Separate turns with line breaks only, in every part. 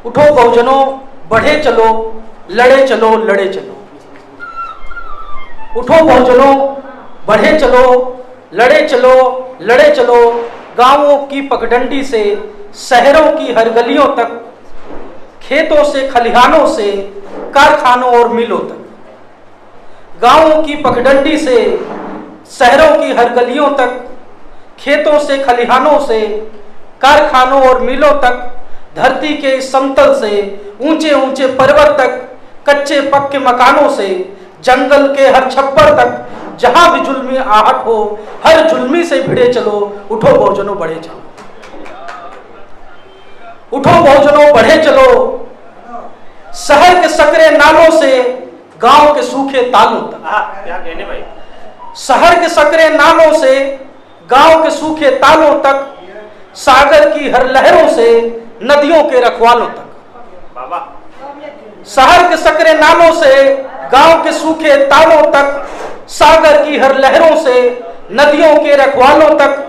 उठो बहुजनों, बढ़े चलो, लड़े चलो, लड़े चलो। उठो बहुजनों, बढ़े चलो, लड़े चलो, लड़े चलो। गांवों की पगडंडी से शहरों की हर गलियों तक, खेतों से खलिहानों से कारखानों और मिलों तक। गांवों की पगडंडी से शहरों की हर गलियों तक, खेतों से खलिहानों से कारखानों और मिलों तक, धरती के इस समतल से ऊंचे ऊंचे पर्वत तक, कच्चे पक्के मकानों से जंगल के हर छप्पर तक, जहां भी जुल्मी आहट हो, हर जुल्मी से भिड़े चलो। उठो बहुजनों, बढ़े चलो। उठो बहुजनों, बढ़े चलो। शहर के सकरे नालों से गांव के सूखे तालों तक।
क्या कहने भाई?
शहर के सकरे नालों से गांव के सूखे तालों तक, सागर की हर लहरों से नदियों के रखवालों तक।
बाबा।
शहर के सकरे नालों से गांव के सूखे तालों तक, सागर की हर लहरों से नदियों के रखवालों तक,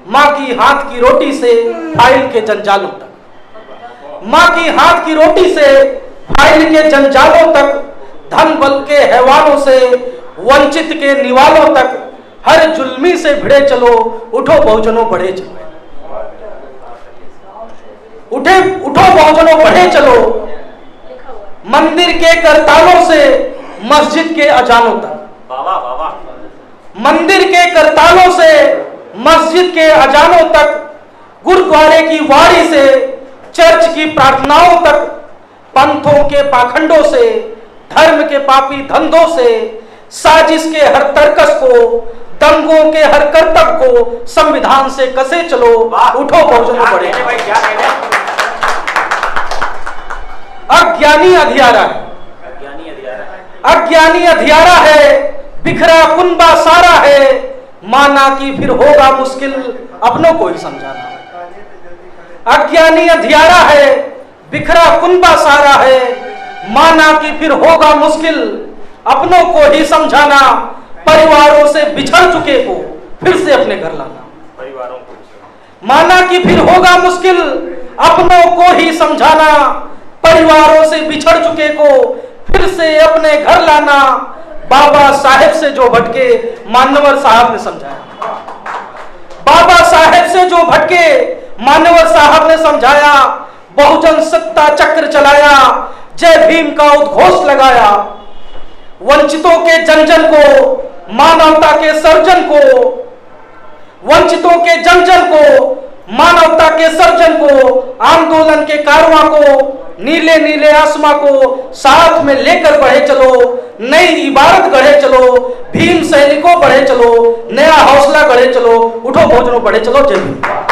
माँ की हाथ की रोटी से फाइल के जंजालों तक। माँ की हाथ की रोटी से फाइल के जंजालों तक, धन बल के हैवानों से वंचित के निवालों तक, हर जुल्मी से भिड़े चलो। उठो बहुजनों, बढ़े चलो। उठो बहुजनों, बढ़े चलो। मंदिर के करतालों से मस्जिद के अजानों तक।
बाबा बाबा।
मंदिर के करतालों से मस्जिद के अजानों तक, गुरुद्वारे की वाड़ी से चर्च की प्रार्थनाओं तक, पंथों के पाखंडों से, धर्म के पापी धंधों से, साजिश के हर तर्कस को, दंगों के हर करतब को संविधान से कसे चलो। उठो बहुजनों, बढ़े। अज्ञानी अधियारा है, अज्ञानी अधियारा है, बिखरा कुनबा सारा है, माना कि फिर होगा मुश्किल अपनों को ही समझाना। अज्ञानी अधियारा है, बिखरा कुनबा सारा है, माना कि फिर होगा मुश्किल अपनों को ही समझाना। परिवारों से बिछड़ चुके को फिर से अपने घर लाना।
परिवारों को
माना कि फिर होगा मुश्किल अपनों को ही समझाना। परिवारों से बिछड़ चुके को फिर से अपने घर लाना। बाबा साहेब से जो भटके मानवर साहब ने समझाया। बाबा साहेब से जो भटके मानवर साहब ने समझाया। बहुजन सत्ता चक्र चलाया, जय भीम का उद्घोष लगाया। वंचितों के जन जन को, मानवता के सर्जन को, वंचितों के जन जन को, मानवता के सर्जन को, आंदोलन के कारवां को, नीले नीले आसमां को साथ में लेकर बढ़े चलो। नई इबारत गढ़े चलो, भीम सैनिकों बढ़े चलो, नया हौसला गढ़े चलो। उठो बहुजनों, बढ़े चलो। जय भीम।